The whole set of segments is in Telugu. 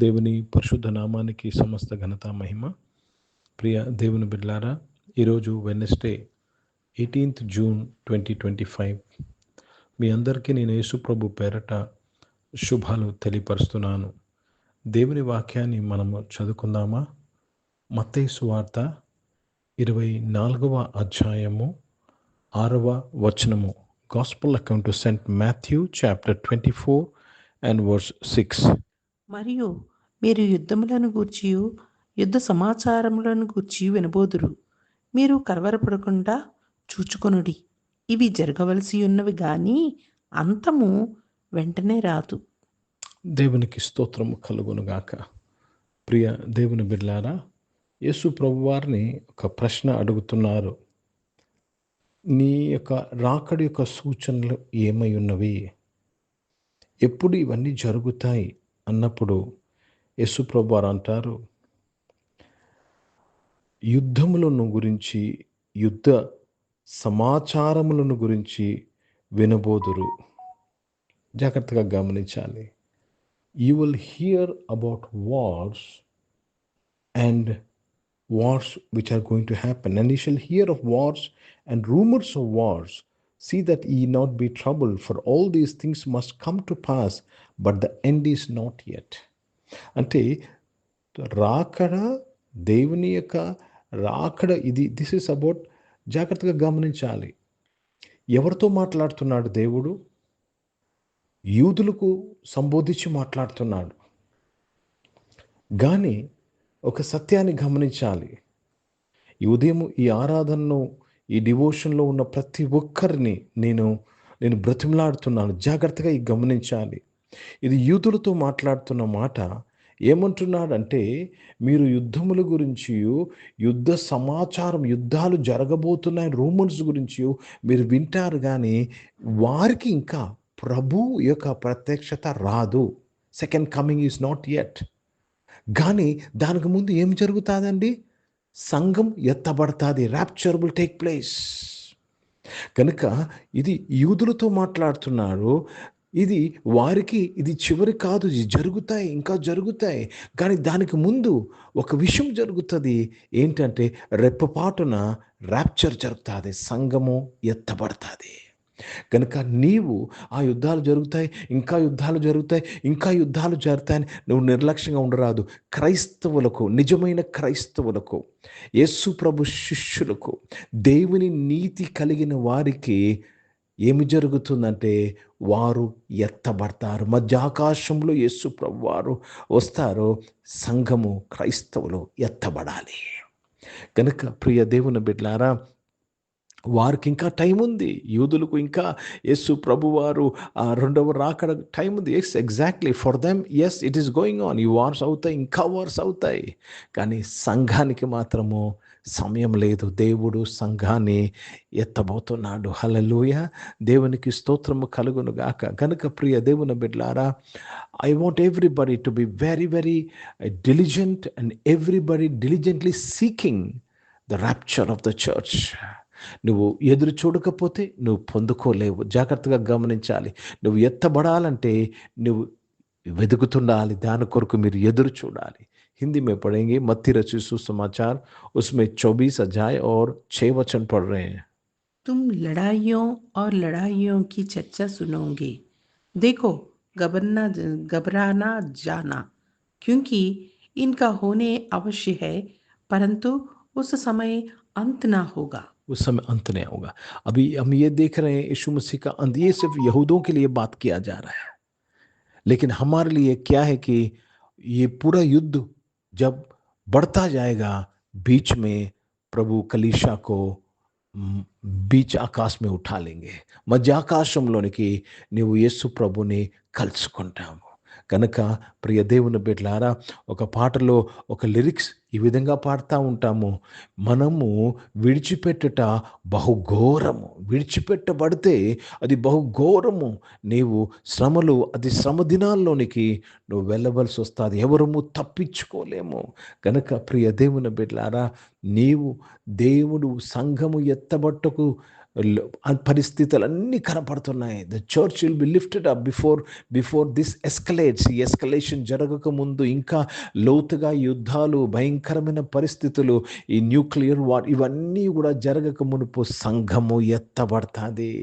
దేవుని పరిశుద్ధ నామానికి సమస్త ఘనత మహిమ. ప్రియ దేవుని బిడ్డలారా, ఈరోజు వెడ్నెస్డే 18th జూన్ 2025. మీ అందరికీ నేను యేసు ప్రభు పేరట శుభాలు తెలియపరుస్తున్నాను. దేవుని వాక్యాన్ని మనము చదువుకుందామా? మత్తయి సువార్త 24వ అధ్యాయము 6వ వచనము. Gospel account to Saint Matthew chapter 24 and verse 6. మరియు మీరు యుద్ధములను గూర్చియు యుద్ధ సమాచారములను గూర్చి వినబోదురు. మీరు కలవరపడకుండా చూచుకొనుడి. ఇవి జరగవలసి ఉన్నవి గాని అంతము వెంటనే రాదు. దేవునికి స్తోత్రము కలుగునుగాక. ప్రియ దేవుని బిడ్డలారా, యేసు ప్రభువారిని ఒక ప్రశ్న అడుగుతున్నారు. నీ యొక్క రాకడి యొక్క సూచనలు ఏమై ఉన్నవి? ఎప్పుడు ఇవన్నీ జరుగుతాయి అన్నప్పుడు యేసు ప్రభువారు అంటారు, యుద్ధములను గురించి, యుద్ధ సమాచారములను గురించి వినబోదురు. జాగ్రత్తగా గమనించాలి. You will hear about wars and wars which are going to happen, and you shall hear of wars and rumors of wars. See that ye not be troubled, for all these things must come to pass, but the end is not yet. అంటే రాకడ, దేవుని యొక్క రాకడ ఇది. దిస్ ఇస్ అబౌట్, జాగ్రత్తగా గమనించాలి. ఎవరితో మాట్లాడుతున్నాడు దేవుడు? యూదులకు సంబోధించి మాట్లాడుతున్నాడు. కానీ ఒక సత్యాన్ని గమనించాలి. ఈ ఉదయం ఈ ఆరాధనను, ఈ డివోషన్లో ఉన్న ప్రతి ఒక్కరిని నేను బ్రతిమలాడుతున్నాను. జాగ్రత్తగా ఈ గమనించాలి. ఇది యూదులతో మాట్లాడుతున్న మాట. ఏమంటున్నాడంటే, మీరు యుద్ధముల గురించి, యుద్ధ సమాచారం, యుద్ధాలు జరగబోతున్నాయి, రూమర్స్ గురించి మీరు వింటారు, కానీ వారికి ఇంకా ప్రభు యొక్క ప్రత్యక్షత రాదు. Second coming is not yet. కానీ దానికి ముందు ఏం జరుగుతుందండి? సంఘం ఎత్తబడుతుంది. Rapture will take place. కనుక ఇది యూదులతో మాట్లాడుతున్నారు. ఇది వారికి ఇది చివరి కాదు, ఇది జరుగుతాయి, ఇంకా జరుగుతాయి. కానీ దానికి ముందు ఒక విషయం జరుగుతుంది. ఏంటంటే, రెప్పపాటున ర్యాప్చర్ జరుగుతుంది, సంఘము ఎత్తబడుతుంది. కనుక నీవు ఆ యుద్ధాలు జరుగుతాయి, ఇంకా యుద్ధాలు జరుగుతాయి, ఇంకా యుద్ధాలు జరుగుతాయని నువ్వు నిర్లక్ష్యంగా ఉండరాదు. క్రైస్తవులకు, నిజమైన క్రైస్తవులకు, యేసు ప్రభు శిష్యులకు, దేవుని నీతి కలిగిన వారికి ఏమి జరుగుతుందంటే, వారు ఎత్తబడతారు. మధ్యాకాశంలో యేసు ప్రభు వారు వస్తారు. సంఘము, క్రైస్తవులు ఎత్తబడాలి. కనుక ప్రియ దేవుని బిడ్డలారా, వారికి ఇంకా టైం ఉంది. యూదులకు ఇంకా యేసు ప్రభువారు రెండవ రాకడ టైం ఉంది. Exactly for them, yes, it is going on. ఈ వార్స్ అవుతాయి, ఇంకా వార్స్ అవుతాయి. కానీ సంఘానికి మాత్రము సమయం లేదు. దేవుడు సంఘాన్ని ఎత్తబోతున్నాడు. హల్లెలూయా. దేవునికి స్తోత్రము కలుగును గాక. కనుక ప్రియ దేవుని బిడ్డలారా, I want everybody to be very very diligent and everybody diligently seeking the rapture of the church. నువ్వు ఎదురు చూడకపోతే నువ్వు పొందుకోలేవు. జాగ్రత్తగా గమనించాలి. నువ్వు ఎత్తబడాలంటే నువ్వు వెతుకుతుండాలి. దాని కొరకు మీరు ఎదురు చూడాలి. हिंदी में पढ़ेंगे मत्ती रचित सुसमाचार, उसमें 24 अध्याय और 6 वचन पढ़ रहे हैं. तुम लड़ाइयों और लड़ाइयों की चर्चा सुनोगे. देखो, घबराना जाना, क्योंकि इनका होने अवश्य है, परंतु उस समय अंत ना होगा. उस समय अंत नहीं होगा. अभी हम ये देख रहे हैं, यीशु मसीह का अंत, ये सिर्फ यहूदियों के लिए बात किया जा रहा है. लेकिन हमारे लिए क्या है कि ये पूरा युद्ध जब बढ़ता जाएगा, बीच में प्रभु कलीसिया को बीच आकाश में उठा लेंगे. మధ్యాకాశంలోనికి నీవు యేసు ప్రభుని కలుసుకుంటాము. కనుక ప్రియ దేవుని బిడ్డలారా, ఒక పాటలో ఒక లిరిక్స్ ఈ విధంగా పాడుతూ ఉంటాము. మనము విడిచిపెట్టుట బహుఘోరము. విడిచిపెట్టబడితే అది బహుఘోరము. నీవు శ్రమలు, అది శ్రమ దినాల్లోనికి నువ్వు వెళ్ళవలసి వస్తుంది. ఎవరము తప్పించుకోలేము. కనుక ప్రియ దేవుని బిడ్డలారా, నీవు దేవుడు సంఘము ఎత్తబట్టకు పరిస్థితులన్నీ కనపడుతున్నాయి. The church will be lifted up before this escalates. ఈ ఎస్కలేషన్ జరగక ముందు ఇంకా లోతుగా యుద్ధాలు, భయంకరమైన పరిస్థితులు, ఈ న్యూక్లియర్ వార్ ఇవన్నీ కూడా జరగక మునుపు సంఘము ఎత్తబడతాది.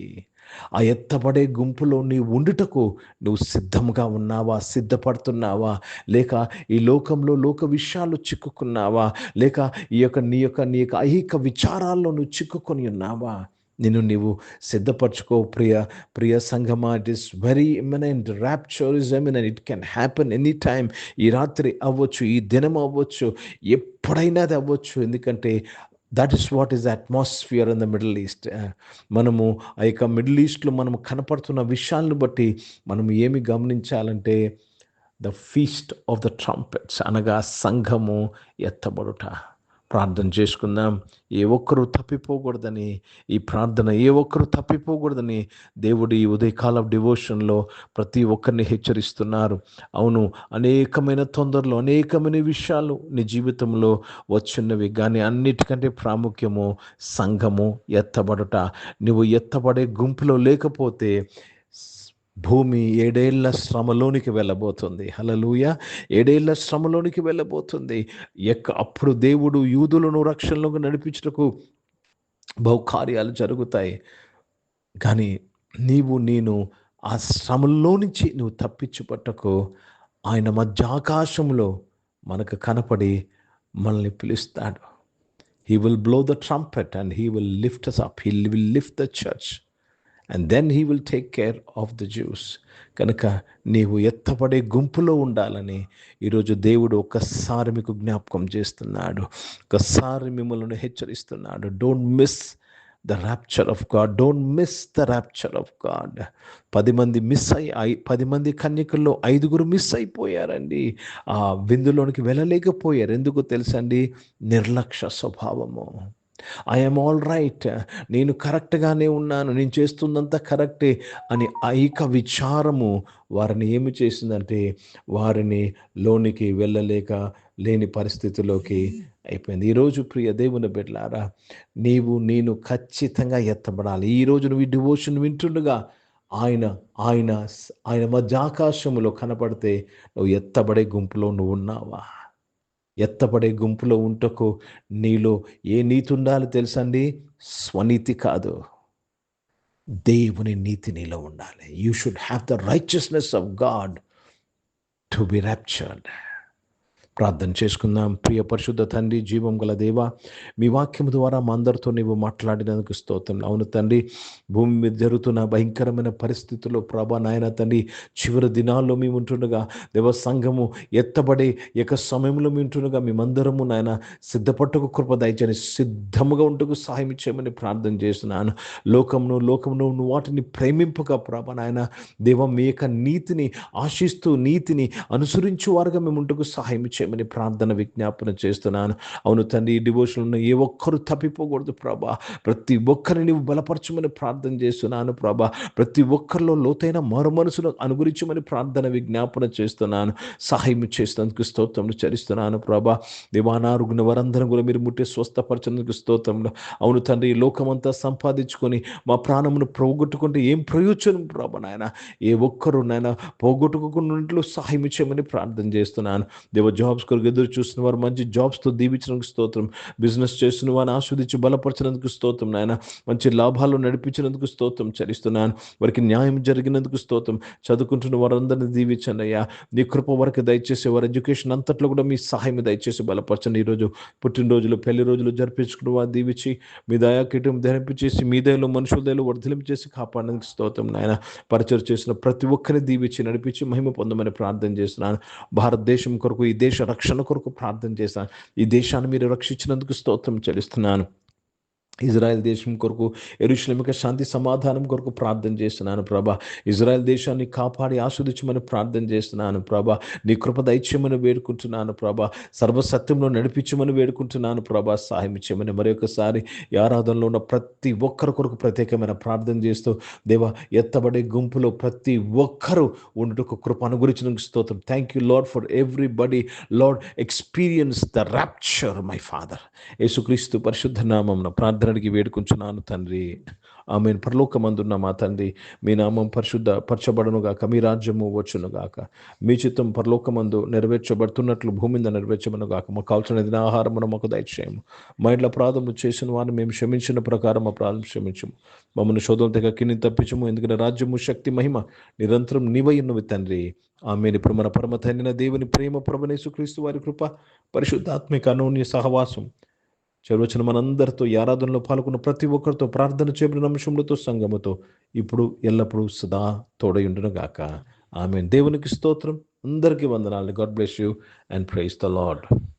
ఆ ఎత్తబడే గుంపులో నీవు ఉండుటకు నువ్వు సిద్ధంగా ఉన్నావా? సిద్ధపడుతున్నావా? లేక ఈ లోకంలో లోక విషయాలు చిక్కుకున్నావా? లేక నీ యొక్క ఐహిక విచారాల్లో నువ్వు చిక్కుకొని ఉన్నావా? నిన్ను నీవు సిద్ధపరచుకో ప్రియ సంఘమా. It is very imminent. Rapture is imminent. It can happen any time. ఈ రాత్రి అవ్వచ్చు, ఈ దినం అవ్వచ్చు, ఎప్పుడైనా అది అవ్వచ్చు. ఎందుకంటే that is what is atmosphere in the middle east. మనము ఆ యొక్క మిడిల్ ఈస్ట్లో మనము కనపడుతున్న విషయాలను బట్టి మనం ఏమి గమనించాలంటే the feast of the trumpets, అనగా సంఘము ఎత్తబడుట. ప్రార్థన చేసుకుందాం. ఏ ఒక్కరూ తప్పిపోకూడదని, ఈ ప్రార్థన ఏ ఒక్కరూ తప్పిపోకూడదని దేవుడు ఈ ఉదయకాల డివోషన్లో ప్రతి ఒక్కరిని హెచ్చరిస్తున్నారు. అవును, అనేకమైన తొందరలు, అనేకమైన విషయాలు నీ జీవితంలో వచ్చున్నవి, కానీ అన్నిటికంటే ప్రాముఖ్యము సంఘము ఎత్తబడుట. నువ్వు ఎత్తబడే గుంపులో లేకపోతే భూమి 7 ఏళ్ల శ్రమలోనికి వెళ్ళబోతుంది. హల్లెలూయా. 7 ఏళ్ల శ్రమలోనికి వెళ్ళబోతుంది. అప్పుడు దేవుడు యూదులను రక్షణలోకి నడిపించుటకు బహుకార్యాలు జరుగుతాయి. కానీ నేను ఆ శ్రమల్లో నుంచి నువ్వు తప్పించుపట్టకు ఆయన మధ్యాకాశంలో మనకు కనపడి మనల్ని పిలుస్తాడు. He will blow the trumpet and he will lift us up. He will lift the church. And then he will take care of the Jews. కనుక నీవు ఎత్తబడే గుంపులో ఉండాలని ఈరోజు దేవుడు ఒక్కసారి మీకు జ్ఞాపకం చేస్తున్నాడు. ఒక్కసారి మిమ్మల్ని హెచ్చరిస్తున్నాడు. Don't miss the rapture of God. Don't miss the rapture of God. 10 మంది కన్యకల్లో 5 మిస్ అయిపోయారండి. ఆ విందులోనికి వెళ్ళలేకపోయారు. ఎందుకు తెలుసండి? నిర్లక్ష్య స్వభావము. ఐఎమ్ ఆల్ రైట్, నేను కరెక్ట్గానే ఉన్నాను, నేను చేస్తుందంతా కరెక్టే అని ఐక విచారము వారిని ఏమి చేసిందంటే వారిని లోనికి వెళ్ళలేక లేని పరిస్థితిలోకి అయిపోయింది. ఈరోజు ప్రియ దేవుని బిడ్డలారా, నేను ఖచ్చితంగా ఎత్తబడాలి. ఈరోజు నువ్వు ఈ డివోషన్ వింటుండగా ఆయన మధ్యాకాశములో కనపడితే నువ్వు ఎత్తబడే గుంపులో నువ్వు ఉన్నావా? ఎత్తబడే గుంపులో ఉంటకు నీలో ఏ నీతి ఉండాలి తెలుసండి? స్వనీతి కాదు, దేవుని నీతి నీలో ఉండాలి. You should have the righteousness of God to be raptured. ప్రార్థన చేసుకుందాం. ప్రియ పరిశుద్ధ తండ్రి, జీవం గల దేవ, మీ వాక్యం ద్వారా మా అందరితో నీవు మాట్లాడినందుకు స్తోత్రం. అవును తండ్రి, భూమి మీద జరుగుతున్న భయంకరమైన పరిస్థితుల్లో ప్రభా నాయన తండ్రి, చివరి దినాల్లో మేము ఉంటుండగా దేవ సంఘము ఎత్తబడే సమయంలో మేము ఉంటుండగా మేమందరము నాయన సిద్ధపట్టుకు కృప దయచేయని, సిద్ధముగా ఉంటకు సహాయం ఇచ్చేయమని ప్రార్థన చేస్తున్నాను. లోకమును వాటిని ప్రేమింపగా ప్రభా నాయన దేవ మీ యొక్క నీతిని ఆశిస్తూ నీతిని అనుసరించు వారుగా మేము ఉంటకు సహాయం చేయమని ప్రార్థన విజ్ఞాపన చేస్తున్నాను. అవును తండ్రి, ఈ డివోషన్ ఉన్న ఏ ఒక్కరు తప్పిపోకూడదు ప్రభా. ప్రతి ఒక్కరిని నీవు బలపరచమని ప్రార్థన చేస్తున్నాను ప్రభా. ప్రతి ఒక్కరిలో లోతైన మారు మనసును అనుగురించమని ప్రార్థన విజ్ఞాపన చేస్తున్నాను. సహాయం చేసినందుకు స్తోత్రములు చెల్లిస్తున్నాను ప్రభా. దేవానారుగున వారందరం కూడా మీరు ముట్టి స్వస్థపరచినందుకు స్తోత్రములు. అవును తండ్రి, ఈ లోకమంతా సంపాదించుకొని మా ప్రాణమును పోగొట్టుకుంటే ఏం ప్రయోజనం ప్రభా నాయన? ఏ ఒక్కరు నాయన పోగొట్టుకున్నట్లు సహాయం చేయమని ప్రార్థన చేస్తున్నాను. దేవ జాబ్స్ కొరకు ఎదురు చూస్తున్న వారు మంచి జాబ్స్తో దీవించినందుకు స్తోత్రం. బిజినెస్ చేస్తున్న వారిని ఆస్వాదించి బలపరిచినందుకు స్తోత్రం నాయన. మంచి లాభాలు నడిపించినందుకు స్తోత్రం చెల్లిస్తున్నాను. వారికి న్యాయం జరిగినందుకు స్తోత్రం. చదువుకుంటున్న వారందరినీ దీవించండి అయ్యా. నీ కృప వరకు దయచేసి వారి ఎడ్యుకేషన్ అంతట్లో కూడా మీ సహాయం దయచేసి బలపరచండి. ఈరోజు పుట్టినరోజులు, పెళ్లి రోజులు జరిపించుకున్న వారు దీవించి మీ దయా కిటం ధరింపచేసి మీ దయలో మనుషుల దయలో వర్ధలింపు చేసి కాపాడడానికి స్తోత్రం నాయన. పరిచయం చేసిన ప్రతి ఒక్కరిని దీవించి నడిపించి మహిమ పొందమని ప్రార్థన చేస్తున్నాను. భారతదేశం కొరకు, ఈ దేశ రక్షణ కొరకు ప్రార్థన చేస్తాను. ఈ దేశాన్ని మీరు రక్షించినందుకు స్తోత్రం చెల్లిస్తున్నాను. ఇజ్రాయెల్ దేశం కొరకు, యెరూషలేముకు శాంతి సమాధానం కొరకు ప్రార్థన చేస్తున్నాను ప్రభా. ఇజ్రాయెల్ దేశాన్ని కాపాడి ఆస్వాదించమని ప్రార్థన చేస్తున్నాను ప్రభా. నీ కృప దయచేయమని వేడుకుంటున్నాను ప్రభా. సర్వసత్యంలో నడిపించమని వేడుకుంటున్నాను ప్రభా. సహాయం చేయమని మరొకసారి ఈ ఆరాధనలో ఉన్న ప్రతి ఒక్కరి కొరకు ప్రత్యేకమైన ప్రార్థన చేస్తూ దేవా, ఎత్తబడే గుంపులో ప్రతి ఒక్కరూ ఉండుటకు కృప అనుగురించినందుకు స్తోత్రం. Thank you lord for everybody. Lord, experience the rapture my father. యేసుక్రీస్తు పరిశుద్ధ నామమున ప్రార్థన ప్రార్థన అడిగి వేడుకుంటున్నాను తండ్రి. ఆమె పరలోకమందున్న మా తండ్రి, మీ నామం పరిశుద్ధ పరచబడునుగాక, మీ రాజ్యము వచ్చునుగాక, మీ చిత్తం పరలోకమందు నెరవేర్చబడుతున్నట్లు భూమి మీద నెరవేర్చబడునుగాక. మాకు కావాల్సిన దినాహారమును మాకు దయచేయము. మా ఇంట్లో అపరాధములు చేసిన వారిని మేము క్షమించిన ప్రకారం అపరాధం క్షమించము. మమ్మల్ని శోధన తెగ కిని తప్పించము. ఎందుకంటే రాజ్యము, శక్తి, మహిమ నిరంతరం నీవై ఉన్నవి తండ్రి. ఆమెను ఇప్పుడు మన పరమ తండ్రిన దేవుని ప్రేమ, ప్రభువైన యేసుక్రీస్తు వారి కృప, పరిశుద్ధాత్మిక అనూన్య సహవాసం చెరవచ్చిన మనందరితో, ఈ ఆరాధనలో పాల్గొన్న ప్రతి ఒక్కరితో, ప్రార్థన చేయబడిన అంశములతో, సంఘముతో ఇప్పుడు ఎల్లప్పుడూ సదా తోడయుండును గాక. ఆమేన్. దేవునికి స్తోత్రం. అందరికీ వందనాలు. God bless you and praise the lord.